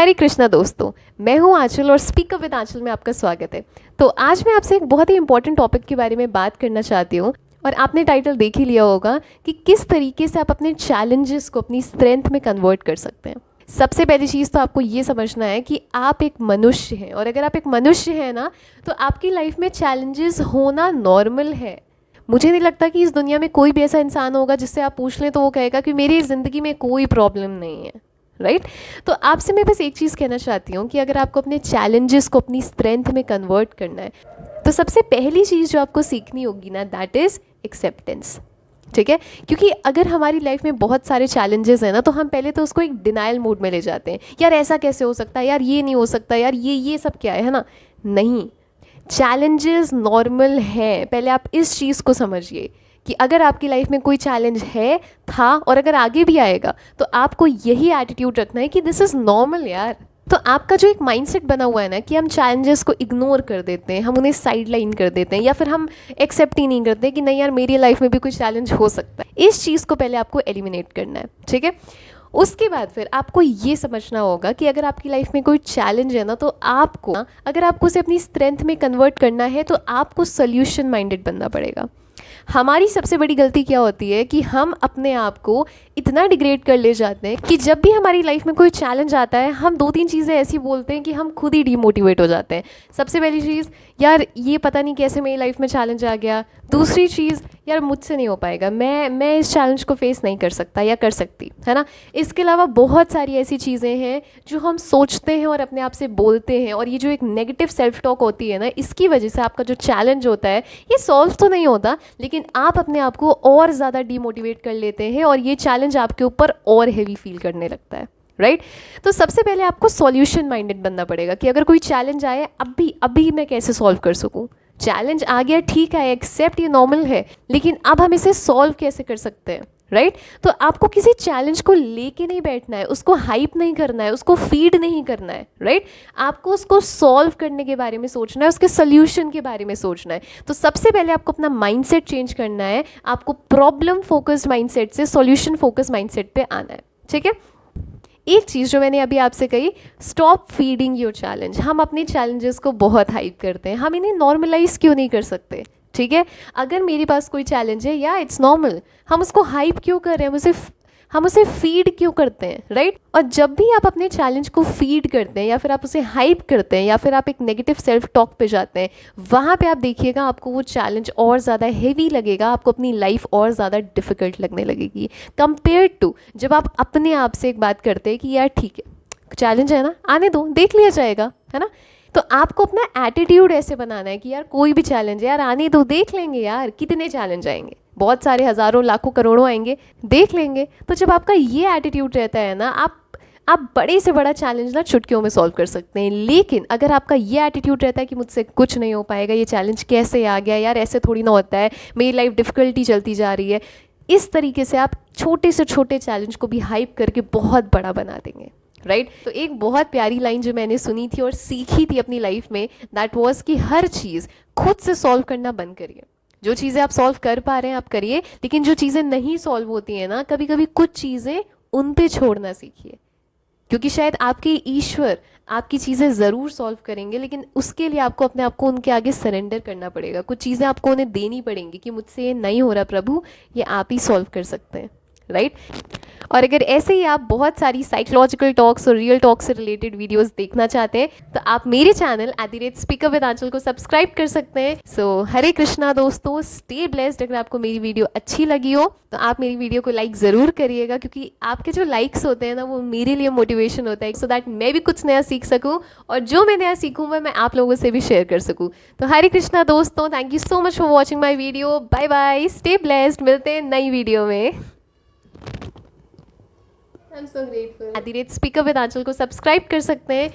हरे कृष्णा दोस्तों, मैं हूं आंचल और स्पीक अप विद आंचल में आपका स्वागत है। तो आज मैं आपसे एक बहुत ही इंपॉर्टेंट टॉपिक के बारे में बात करना चाहती हूं और आपने टाइटल देख ही लिया होगा कि किस तरीके से आप अपने चैलेंजेस को अपनी स्ट्रेंथ में कन्वर्ट कर सकते हैं। सबसे पहली चीज़ तो आपको ये समझना है कि आप एक मनुष्य हैं और अगर आप एक मनुष्य हैं ना तो आपकी लाइफ में चैलेंजेस होना नॉर्मल है। मुझे नहीं लगता कि इस दुनिया में कोई भी ऐसा इंसान होगा जिससे आप पूछ लें तो वो कहेगा कि मेरी ज़िंदगी में कोई प्रॉब्लम नहीं है, राइट। तो आपसे मैं बस एक चीज़ कहना चाहती हूँ कि अगर आपको अपने चैलेंजेस को अपनी स्ट्रेंथ में कन्वर्ट करना है तो सबसे पहली चीज़ जो आपको सीखनी होगी ना, दैट इज़ एक्सेप्टेंस। ठीक है, क्योंकि अगर हमारी लाइफ में बहुत सारे चैलेंजेस हैं ना तो हम पहले तो उसको एक डिनाइल मोड में ले जाते हैं। यार ऐसा कैसे हो सकता है, यार ये नहीं हो सकता, यार ये सब क्या है ना। नहीं, चैलेंजेस नॉर्मल है। पहले आप इस चीज़ को समझिए कि अगर आपकी लाइफ में कोई चैलेंज है, था और अगर आगे भी आएगा तो आपको यही एटीट्यूड रखना है कि दिस इज़ नॉर्मल यार। तो आपका जो एक माइंडसेट बना हुआ है ना कि हम चैलेंजेस को इग्नोर कर देते हैं, हम उन्हें साइड लाइन कर देते हैं या फिर हम एक्सेप्ट ही नहीं करते कि नहीं यार मेरी लाइफ में भी कोई चैलेंज हो सकता है, इस चीज़ को पहले आपको एलिमिनेट करना है। ठीक है, उसके बाद फिर आपको ये समझना होगा कि अगर आपकी लाइफ में कोई चैलेंज है ना तो आपको, अगर आपको उसे अपनी स्ट्रेंथ में कन्वर्ट करना है तो आपको सोल्यूशन माइंडेड बनना पड़ेगा। हमारी सबसे बड़ी गलती क्या होती है कि हम अपने आप को इतना डिग्रेड कर ले जाते हैं कि जब भी हमारी लाइफ में कोई चैलेंज आता है हम दो तीन चीज़ें ऐसी बोलते हैं कि हम खुद ही डीमोटिवेट हो जाते हैं। सबसे पहली चीज़, यार ये पता नहीं कैसे मेरी लाइफ में चैलेंज आ गया। दूसरी चीज़, यार मुझसे नहीं हो पाएगा, मैं इस चैलेंज को फेस नहीं कर सकता या कर सकती, है ना। इसके अलावा बहुत सारी ऐसी चीज़ें हैं जो हम सोचते हैं और अपने आप से बोलते हैं, और ये जो एक नेगेटिव सेल्फ टॉक होती है ना, इसकी वजह से आपका जो चैलेंज होता है ये सॉल्व तो नहीं होता, लेकिन आप अपने आप को और ज़्यादा डीमोटिवेट कर लेते हैं और ये चैलेंज आपके ऊपर और हैवी फील करने लगता है, राइट। तो सबसे पहले आपको सॉल्यूशन माइंडेड बनना पड़ेगा कि अगर कोई चैलेंज आए अभी मैं कैसे सॉल्व कर सकूं। चैलेंज आ गया, ठीक है, एक्सेप्ट, ये नॉर्मल है, लेकिन अब हम इसे सॉल्व कैसे कर सकते हैं, राइट। तो आपको किसी चैलेंज को लेके नहीं बैठना है, उसको हाइप नहीं करना है, उसको फीड नहीं करना है, राइट। आपको उसको सॉल्व करने के बारे में सोचना है, उसके सोल्यूशन के बारे में सोचना है। तो सबसे पहले आपको अपना माइंडसेट चेंज करना है, आपको प्रॉब्लम फोकस्ड माइंडसेट से सॉल्यूशन फोकस्ड माइंडसेट पे आना है। ठीक है, एक चीज़ जो मैंने अभी आपसे कही, स्टॉप फीडिंग योर चैलेंज। हम अपने चैलेंजेस को बहुत हाइप करते हैं, हम इन्हें नॉर्मलाइज क्यों नहीं कर सकते। ठीक है, अगर मेरे पास कोई चैलेंज है, या इट्स नॉर्मल, हम उसको हाइप क्यों कर रहे हैं, हम उसे फीड क्यों करते हैं, राइट। और जब भी आप अपने चैलेंज को फीड करते हैं या फिर आप उसे हाइप करते हैं या फिर आप एक नेगेटिव सेल्फ टॉक पे जाते हैं, वहाँ पे आप देखिएगा आपको वो चैलेंज और ज़्यादा हेवी लगेगा, आपको अपनी लाइफ और ज़्यादा डिफिकल्ट लगने लगेगी कंपेयर टू जब आप अपने आप से एक बात करते हैं कि यार ठीक है चैलेंज है ना, आने दो, देख लिया जाएगा, है ना। तो आपको अपना एटीट्यूड ऐसे बनाना है कि यार कोई भी चैलेंज है यार, आने दो, देख लेंगे यार, कितने चैलेंज आएंगे, बहुत सारे, हज़ारों लाखों करोड़ों आएंगे, देख लेंगे। तो जब आपका ये एटीट्यूड रहता है ना, आप बड़े से बड़ा चैलेंज ना चुटकियों में सॉल्व कर सकते हैं। लेकिन अगर आपका ये एटीट्यूड रहता है कि मुझसे कुछ नहीं हो पाएगा, ये चैलेंज कैसे आ गया यार, ऐसे थोड़ी ना होता है, मेरी लाइफ डिफ़िकल्टी चलती जा रही है, इस तरीके से आप छोटे से छोटे चैलेंज को भी हाइप करके बहुत बड़ा बना देंगे, राइट। तो एक बहुत प्यारी लाइन जो मैंने सुनी थी और सीखी थी अपनी लाइफ में, दैट वाज कि हर चीज़ खुद से सॉल्व करना बंद करिए। जो चीज़ें आप सॉल्व कर पा रहे हैं आप करिए, लेकिन जो चीज़ें नहीं सॉल्व होती हैं ना, कभी कभी कुछ चीज़ें उन पे छोड़ना सीखिए, क्योंकि शायद आपके ईश्वर आपकी चीज़ें ज़रूर सॉल्व करेंगे, लेकिन उसके लिए आपको अपने आप को उनके आगे सरेंडर करना पड़ेगा। कुछ चीज़ें आपको उन्हें देनी पड़ेंगी कि मुझसे ये नहीं हो रहा प्रभु, ये आप ही सॉल्व कर सकते हैं, राइट। और अगर ऐसे ही आप बहुत सारी साइकोलॉजिकल टॉक्स और रियल टॉक से रिलेटेड वीडियोस देखना चाहते हैं तो आप मेरे channel @speak up with Aanchal को सब्सक्राइब कर सकते हैं। सो हरे कृष्णा दोस्तों, स्टे ब्लेस्ड। अगर आपको मेरी वीडियो अच्छी लगी हो तो आप मेरी वीडियो को लाइक ज़रूर करिएगा, क्योंकि आपके जो लाइक्स होते हैं ना, वो मेरे लिए मोटिवेशन होता है, सो दैट मैं भी कुछ नया सीख सकूँ और जो मैं नया सीखूँ मैं आप लोगों से भी शेयर कर सकूँ। तो हरे कृष्णा दोस्तों, thank you so much for watching my video. Bye bye, stay blessed, मिलते हैं नई वीडियो में। I'm so grateful। @Speak up with Aanchal को सब्सक्राइब कर सकते हैं